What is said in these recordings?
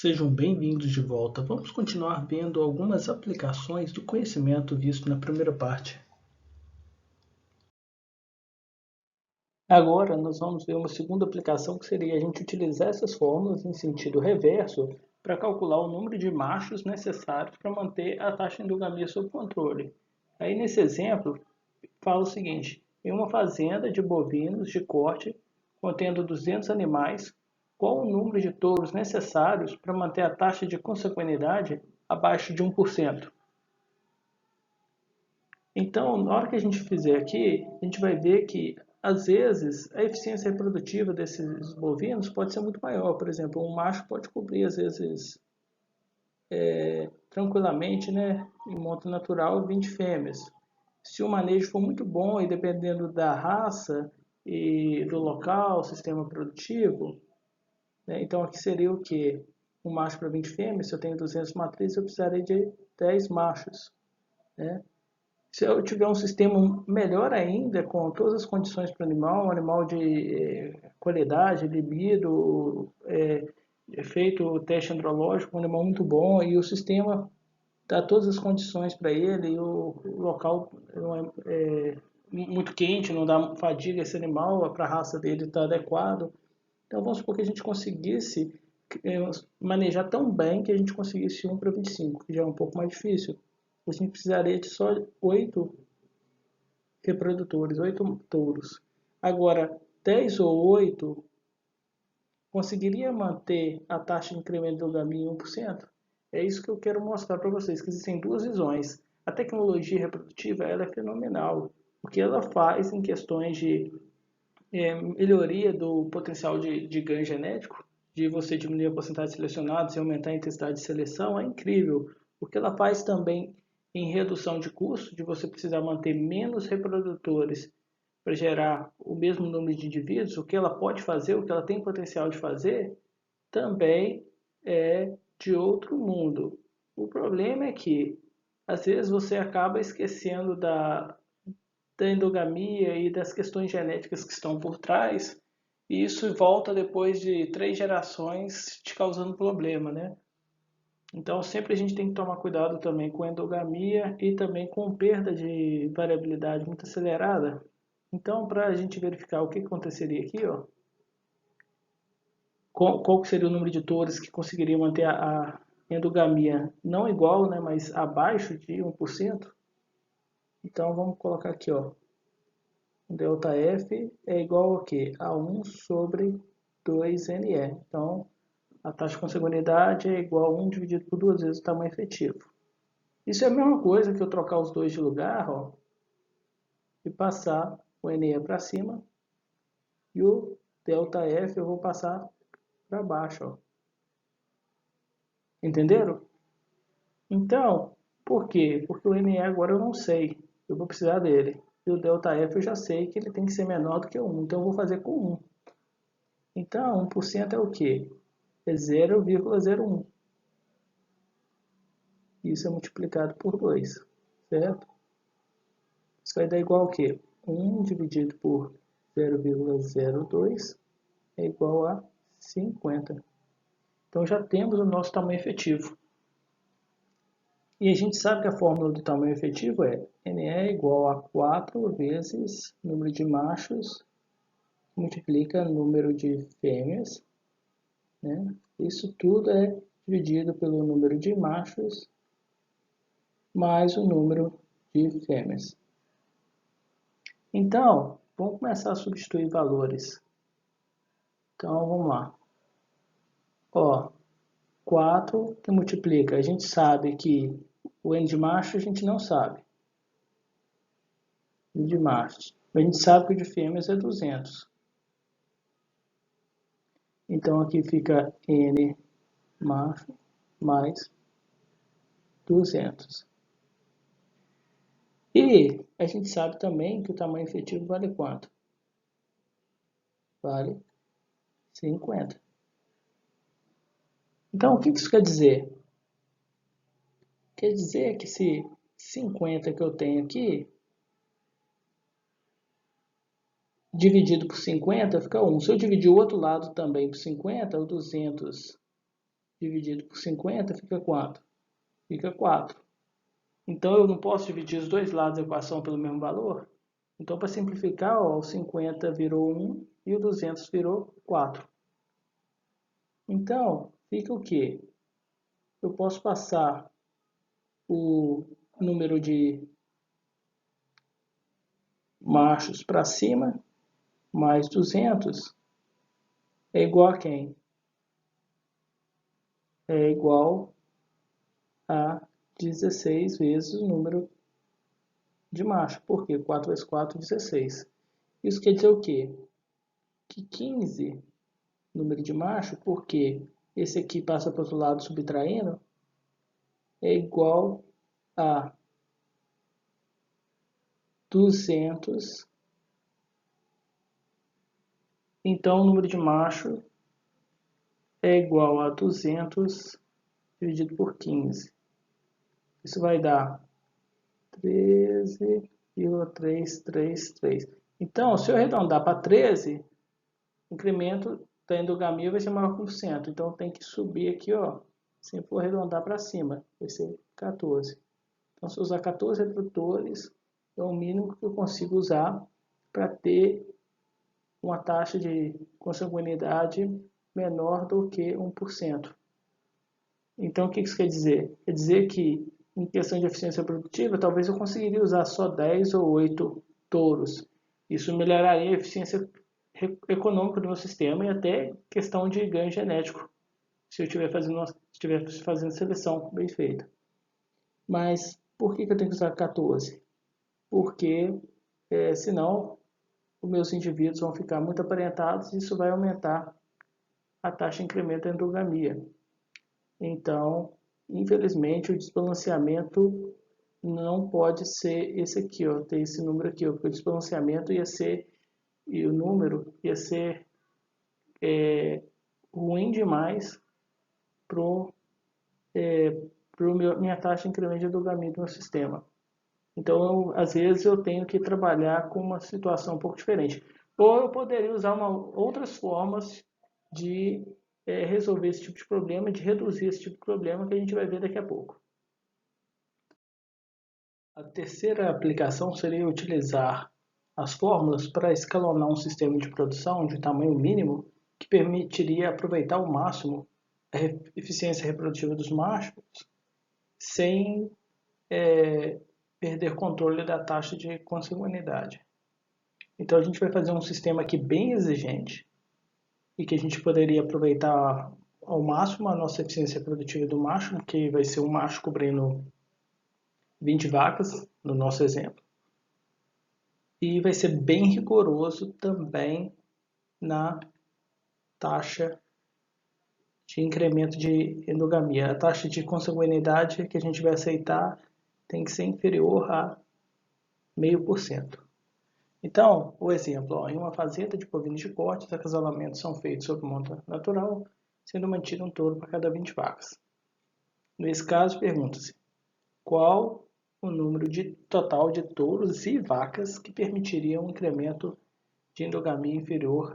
Sejam bem-vindos de volta. Vamos continuar vendo algumas aplicações do conhecimento visto na primeira parte. Agora nós vamos ver uma segunda aplicação, que seria a gente utilizar essas fórmulas em sentido reverso para calcular o número de machos necessários para manter a taxa de endogamia sob controle. Aí nesse exemplo, fala o seguinte: em uma fazenda de bovinos de corte contendo 200 animais, qual o número de touros necessários para manter a taxa de consanguinidade abaixo de 1%? Então, na hora que a gente fizer aqui, a gente vai ver que, às vezes, a eficiência reprodutiva desses bovinos pode ser muito maior. Por exemplo, um macho pode cobrir, às vezes, tranquilamente, né, em monta natural, 20 fêmeas. Se o manejo for muito bom e dependendo da raça e do local, sistema produtivo, né, então aqui seria o que? Um macho para 20 fêmeas. Se eu tenho 200 matrizes, eu precisaria de 10 machos, né? Se eu tiver um sistema melhor ainda, com todas as condições para o animal, um animal de qualidade, libido, feito o teste andrológico, um animal muito bom, e o sistema dá todas as condições para ele, e o local não é muito quente, não dá fadiga a esse animal, para a raça dele está adequado. Então vamos supor que a gente conseguisse manejar tão bem que a gente conseguisse 1 para 25, que já é um pouco mais difícil. A gente precisaria de só 8 reprodutores, 8 touros. Agora, 10 ou 8 conseguiria manter a taxa de incremento do galinho em 1%? É isso que eu quero mostrar para vocês, que existem duas visões. A tecnologia reprodutiva ela é fenomenal, porque ela faz em questões de melhoria do potencial de ganho genético, de você diminuir a porcentagem de selecionados e aumentar a intensidade de seleção, é incrível. O que ela faz também em redução de custo, de você precisar manter menos reprodutores para gerar o mesmo número de indivíduos, o que ela pode fazer, o que ela tem potencial de fazer, também é de outro mundo. O problema é que, às vezes, você acaba esquecendo da endogamia e das questões genéticas que estão por trás, e isso volta depois de 3 gerações te causando problema, né? Então sempre a gente tem que tomar cuidado também com a endogamia e também com perda de variabilidade muito acelerada. Então, para a gente verificar o que aconteceria aqui, ó, qual seria o número de touros que conseguiria manter a endogamia não igual, né, mas abaixo de 1%. Então vamos colocar aqui, ó, ΔF é igual a quê? A 1 sobre 2NE. Então, a taxa de consanguinidade é igual a 1 dividido por 2 vezes o tamanho efetivo. Isso é a mesma coisa que eu trocar os dois de lugar, ó, e passar o NE para cima e o ΔF eu vou passar para baixo. Ó. Entenderam? Então, por quê? Porque o NE agora eu não sei. Eu vou precisar dele. E o ΔF eu já sei que ele tem que ser menor do que 1. Então eu vou fazer com 1. Então, 1% é o quê? É 0,01. Isso é multiplicado por 2, certo? Isso vai dar igual ao quê? 1 dividido por 0,02 é igual a 50. Então já temos o nosso tamanho efetivo. E a gente sabe que a fórmula do tamanho efetivo é NE é igual a 4 vezes número de machos multiplica número de fêmeas, né? Isso tudo é dividido pelo número de machos mais o número de fêmeas. Então, vamos começar a substituir valores. Então, vamos lá. Ó, 4 que multiplica. A gente sabe que o N de macho a gente não sabe. N de machos. A gente sabe que o de fêmeas é 200. Então, aqui fica N macho mais 200. E a gente sabe também que o tamanho efetivo vale quanto? Vale 50. Então, o que isso quer dizer? Quer dizer que se 50 que eu tenho aqui, dividido por 50, fica 1. Se eu dividir o outro lado também por 50, o 200 dividido por 50 fica quanto? Fica 4. Então, eu não posso dividir os dois lados da equação pelo mesmo valor? Então, para simplificar, ó, o 50 virou 1 e o 200 virou 4. Então, fica o quê? Eu posso passar o número de machos para cima, mais 200, é igual a quem? É igual a 16 vezes o número de macho. Por quê? 4 vezes 4, 16. Isso quer dizer o quê? Que 15, número de macho, porque esse aqui passa para o outro lado subtraindo, é igual a 200. Então, o número de macho é igual a 200 dividido por 15. Isso vai dar 13,333. Então, se eu arredondar para 13, o incremento da endogamia vai ser maior que 1%. Então, tem que subir aqui, ó. Se eu for arredondar para cima, vai ser 14. Então, se eu usar 14 reprodutores, é o mínimo que eu consigo usar para ter uma taxa de consanguinidade menor do que 1%. Então, o que isso quer dizer? Quer dizer que, em questão de eficiência produtiva, talvez eu conseguiria usar só 10 ou 8 touros. Isso melhoraria a eficiência econômica do meu sistema e até questão de ganho genético, se eu estiver fazendo seleção bem feita. Mas por que eu tenho que usar 14? Porque senão os meus indivíduos vão ficar muito aparentados e isso vai aumentar a taxa de incremento da endogamia. Então, infelizmente, o desbalanceamento não pode ser esse aqui, ó, ter esse número aqui, ó, porque o desbalanceamento ia ser, e o número ia ser ruim demais para minha taxa de incremento de endogamia do meu sistema. Então, às vezes, eu tenho que trabalhar com uma situação um pouco diferente. Ou eu poderia usar outras formas de resolver esse tipo de problema, de reduzir esse tipo de problema que a gente vai ver daqui a pouco. A terceira aplicação seria utilizar as fórmulas para escalonar um sistema de produção de tamanho mínimo que permitiria aproveitar ao máximo a eficiência reprodutiva dos machos sem perder controle da taxa de consanguinidade. Então a gente vai fazer um sistema aqui bem exigente e que a gente poderia aproveitar ao máximo a nossa eficiência reprodutiva do macho, que vai ser um macho cobrindo 20 vacas, no nosso exemplo. E vai ser bem rigoroso também na taxa de incremento de endogamia. A taxa de consanguinidade que a gente vai aceitar tem que ser inferior a 0,5%. Então, o exemplo, ó, em uma fazenda de bovinos de corte, os acasalamentos são feitos sob monta natural, sendo mantido um touro para cada 20 vacas. Nesse caso, pergunta-se, qual o número total de touros e vacas que permitiria um incremento de endogamia inferior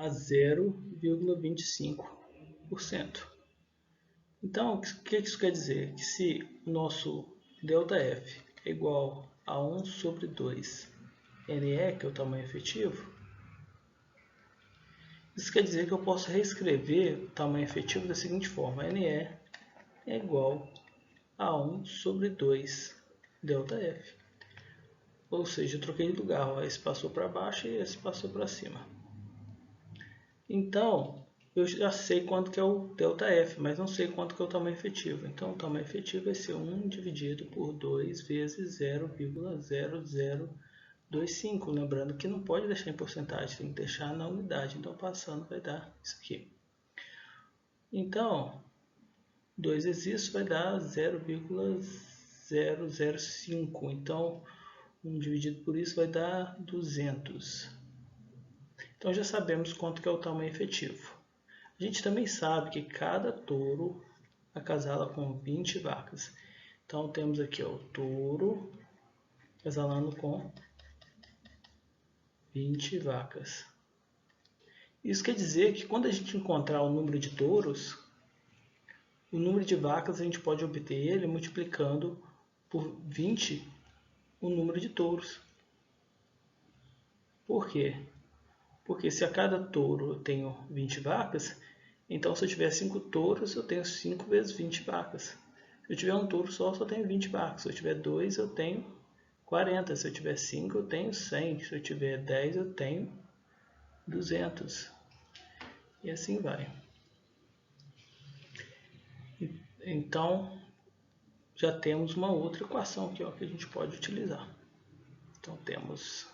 a 0,25%. Então, o que isso quer dizer? Que se o nosso ΔF é igual a 1 sobre 2 NE, que é o tamanho efetivo, isso quer dizer que eu posso reescrever o tamanho efetivo da seguinte forma: NE é igual a 1 sobre 2 ΔF. Ou seja, eu troquei de lugar, esse passou para baixo e esse passou para cima. Então, eu já sei quanto que é o ΔF, mas não sei quanto que é o tamanho efetivo. Então, o tamanho efetivo vai ser 1 dividido por 2 vezes 0,0025. Lembrando que não pode deixar em porcentagem, tem que deixar na unidade. Então, passando vai dar isso aqui. Então, 2 vezes isso vai dar 0,005. Então, 1 dividido por isso vai dar 200. Então, já sabemos quanto que é o tamanho efetivo. A gente também sabe que cada touro acasala com 20 vacas. Então, temos aqui o touro acasalando com 20 vacas. Isso quer dizer que quando a gente encontrar o número de touros, o número de vacas a gente pode obter ele multiplicando por 20 o número de touros. Por quê? Porque se a cada touro eu tenho 20 vacas, então se eu tiver 5 touros, eu tenho 5 vezes 20 vacas. Se eu tiver um touro só tenho 20 vacas. Se eu tiver 2, eu tenho 40. Se eu tiver 5, eu tenho 100. Se eu tiver 10, eu tenho 200. E assim vai. Então, já temos uma outra equação aqui, ó, que a gente pode utilizar. Então, temos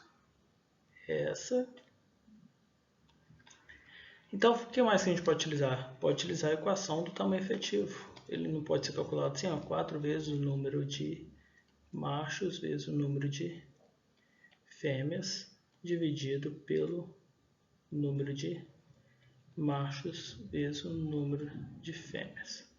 essa. Então, o que mais que a gente pode utilizar? Pode utilizar a equação do tamanho efetivo. Ele não pode ser calculado assim, ó, 4 vezes o número de machos vezes o número de fêmeas dividido pelo número de machos vezes o número de fêmeas.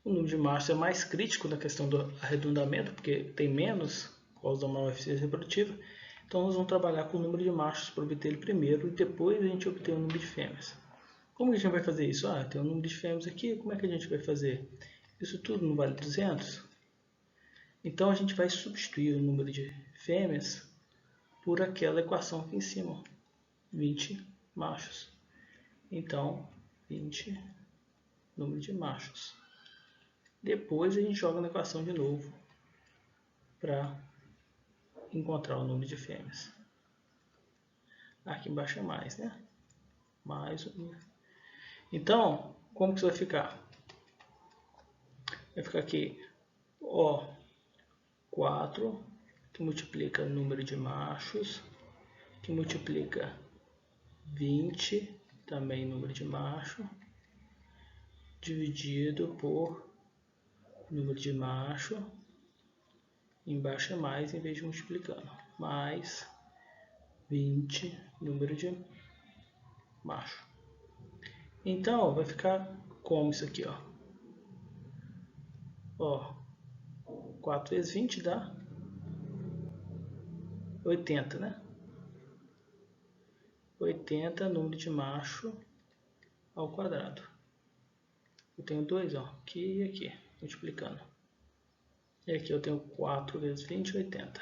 O número de machos é mais crítico na questão do arredondamento, porque tem menos, por causa da maior eficiência reprodutiva. Então, nós vamos trabalhar com o número de machos para obter ele primeiro e depois a gente obter o número de fêmeas. Como que a gente vai fazer isso? Tem um número de fêmeas aqui, como é que a gente vai fazer? Isso tudo não vale 200? Então, a gente vai substituir o número de fêmeas por aquela equação aqui em cima, 20 machos. Então, 20 número de machos. Depois a gente joga na equação de novo para encontrar o número de fêmeas. Aqui embaixo é mais, né? Mais um. Então, como que isso vai ficar? Vai ficar aqui, ó, 4, que multiplica o número de machos, que multiplica 20, também número de macho, dividido por número de macho, embaixo é mais em vez de multiplicando, mais 20 número de macho. Então, vai ficar como isso aqui, ó. 4 vezes 20 dá 80, né? 80 número de macho ao quadrado. Eu tenho 2, ó, aqui e aqui, multiplicando. E aqui eu tenho 4 vezes 20, 80.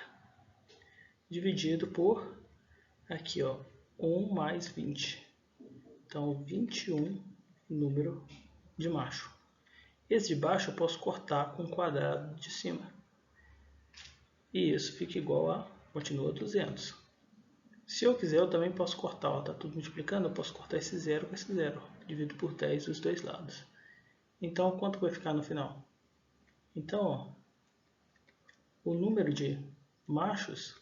Dividido por, aqui, ó, 1 mais 20. Então, 21 número de macho. Esse de baixo eu posso cortar com o quadrado de cima. E isso fica igual a, continua 200. Se eu quiser, eu também posso cortar, ó, tá tudo multiplicando, eu posso cortar esse 0 com esse 0. Divido por 10 dos dois lados. Então, quanto vai ficar no final? Então, ó, o número de machos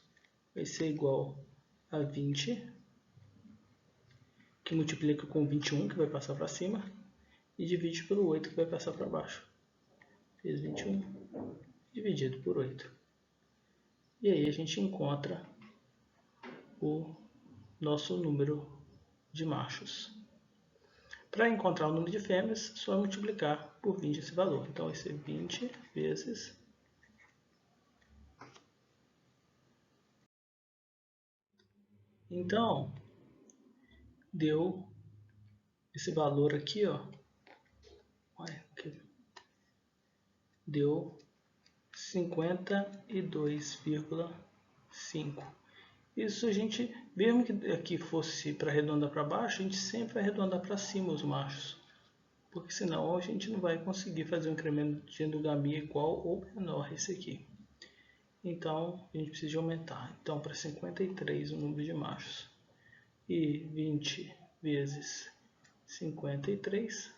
vai ser igual a 20, que multiplica com 21, que vai passar para cima, e divide pelo 8, que vai passar para baixo. Fez 21 dividido por 8. E aí a gente encontra o nosso número de machos. Para encontrar o número de fêmeas, só multiplicar por 20 esse valor. Então vai ser 20 vezes. Então, deu esse valor aqui, ó, deu 52,5. Isso a gente, mesmo que aqui fosse para arredondar para baixo, a gente sempre vai arredondar para cima os machos, porque senão a gente não vai conseguir fazer um incremento de endogamia igual ou menor esse aqui. Então a gente precisa aumentar. Então para 53 o número de machos e 20 vezes 53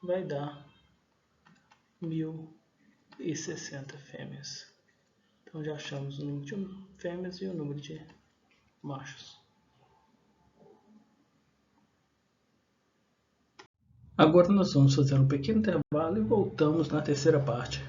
vai dar 1060 fêmeas. Então já achamos o número de fêmeas e o número de machos. Agora nós vamos fazer um pequeno intervalo e voltamos na terceira parte.